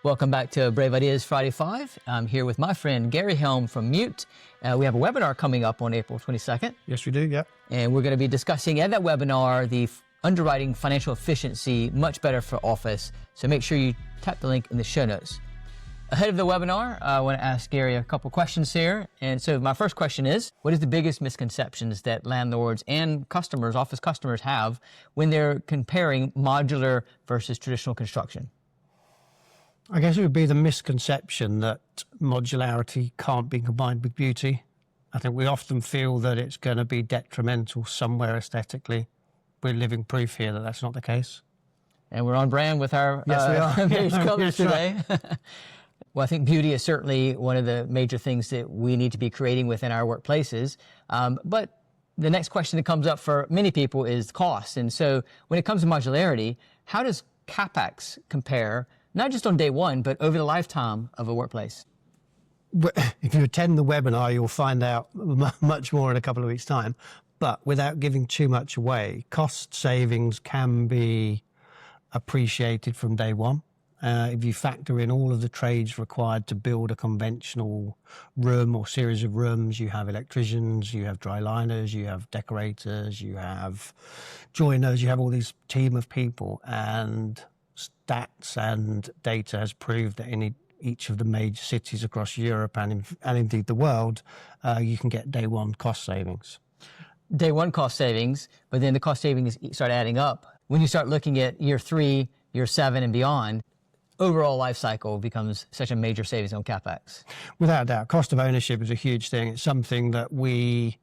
Welcome back to Brave Ideas Friday 5. I'm here with my friend Gary Helm from Mute. We have a webinar coming up on April 22nd. Yes, we do, yeah. And we're going to be discussing at that webinar the underwriting financial efficiency, much better for office. So make sure you tap the link in the show notes. Ahead of the webinar, I want to ask Gary a couple questions here. And so my first question is, what is the biggest misconceptions that landlords and customers, office customers, have when they're comparing modular versus traditional construction? I guess it would be the misconception that modularity can't be combined with beauty. I think we often feel that it's going to be detrimental somewhere aesthetically. We're living proof here that that's not the case. And we're on brand with our various colors today. Right. Well, I think beauty is certainly one of the major things that we need to be creating within our workplaces. But the next question that comes up for many people is cost. And so when it comes to modularity, how does CapEx compare, not just on day one, but over the lifetime of a workplace? If you attend the webinar, you'll find out much more in a couple of weeks' time. But without giving too much away, cost savings can be appreciated from day one. If you factor in all of the trades required to build a conventional room or series of rooms, you have electricians, you have dry liners, you have decorators, you have joiners, you have all this team of people, and stats and data has proved that in each of the major cities across Europe and indeed the world, you can get day one cost savings. Day one cost savings, but then the cost savings start adding up. When you start looking at year 3, year 7 and beyond, overall life cycle becomes such a major savings on CapEx. Without a doubt, cost of ownership is a huge thing. It's something that we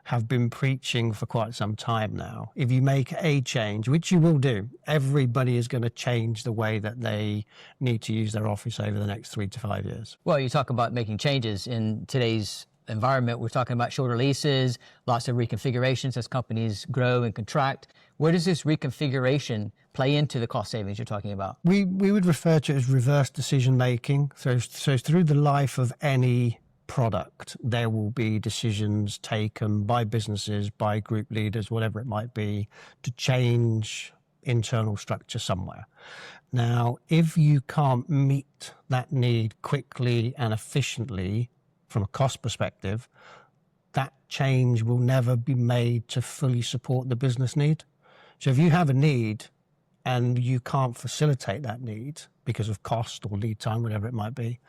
have been preaching for quite some time now. If you make a change, which you will do, everybody is going to change the way that they need to use their office over the next 3 to 5 years. Well, you talk about making changes in today's environment. We're talking about shorter leases, lots of reconfigurations as companies grow and contract. Where does this reconfiguration play into the cost savings you're talking about? We would refer to it as reverse decision making. So through the life of any product, there will be decisions taken by businesses, by group leaders, whatever it might be, to change internal structure somewhere. Now, if you can't meet that need quickly and efficiently from a cost perspective, that change will never be made to fully support the business need. So if you have a need and you can't facilitate that need because of cost or lead time, whatever it might be,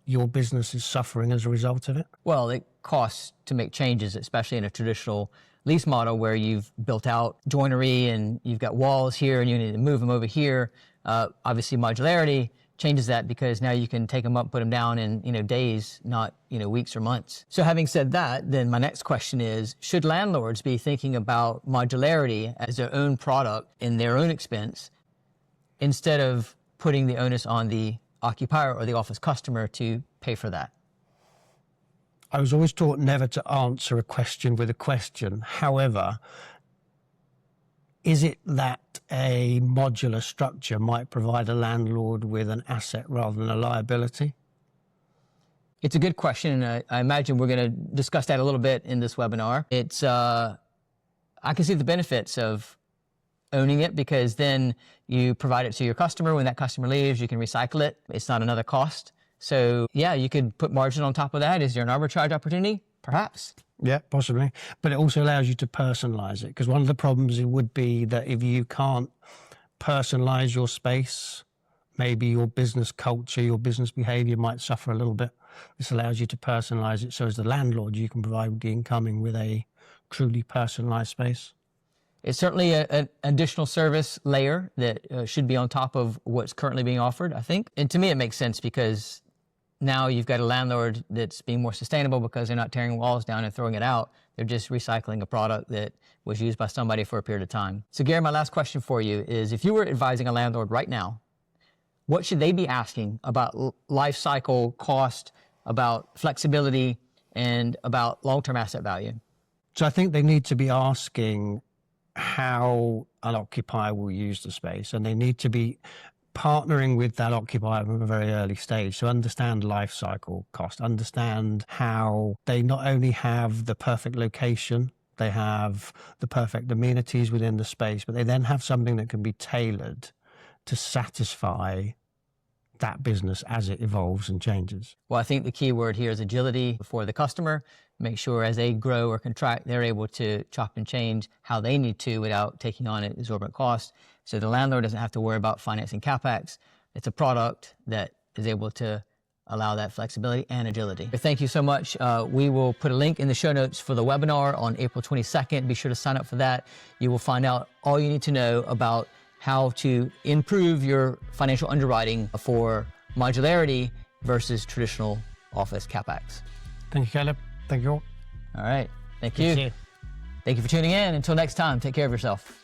your business is suffering as a result of it. Well, it costs to make changes, especially in a traditional lease model where you've built out joinery and you've got walls here and you need to move them over here. Obviously, modularity changes that because now you can take them up, put them down in days, not weeks or months. So having said that, then my next question is, should landlords be thinking about modularity as their own product in their own expense instead of putting the onus on the occupier or the office customer to pay for that? I was always taught never to answer a question with a question. However, is it that a modular structure might provide a landlord with an asset rather than a liability? It's a good question, and I imagine we're going to discuss that a little bit in this webinar. It's I can see the benefits of owning it because then you provide it to your customer. When that customer leaves, you can recycle it. It's not another cost. So yeah, you could put margin on top of that. Is there an arbitrage opportunity? Perhaps. Yeah, possibly. But it also allows you to personalize it, because one of the problems would be that if you can't personalize your space, maybe your business culture, your business behavior might suffer a little bit. This allows you to personalize it. So as the landlord, you can provide the incoming with a truly personalized space. It's certainly an additional service layer that should be on top of what's currently being offered, I think. And to me, it makes sense because now you've got a landlord that's being more sustainable because they're not tearing walls down and throwing it out. They're just recycling a product that was used by somebody for a period of time. So Gary, my last question for you is, if you were advising a landlord right now, what should they be asking about life cycle cost, about flexibility, and about long-term asset value? So I think they need to be asking how an occupier will use the space, and they need to be partnering with that occupier from a very early stage to understand life cycle cost, understand how they not only have the perfect location, they have the perfect amenities within the space, but they then have something that can be tailored to satisfy that business as it evolves and changes. Well, I think the key word here is agility for the customer. Make sure as they grow or contract, they're able to chop and change how they need to without taking on an exorbitant cost. So the landlord doesn't have to worry about financing CapEx. It's a product that is able to allow that flexibility and agility. Thank you so much. We will put a link in the show notes for the webinar on April 22nd. Be sure to sign up for that. You will find out all you need to know about how to improve your financial underwriting for modularity versus traditional office CapEx. Thank you, Caleb. Thank you all. All right. Thank Good to see you. you. Thank you for tuning in. Until next time, take care of yourself.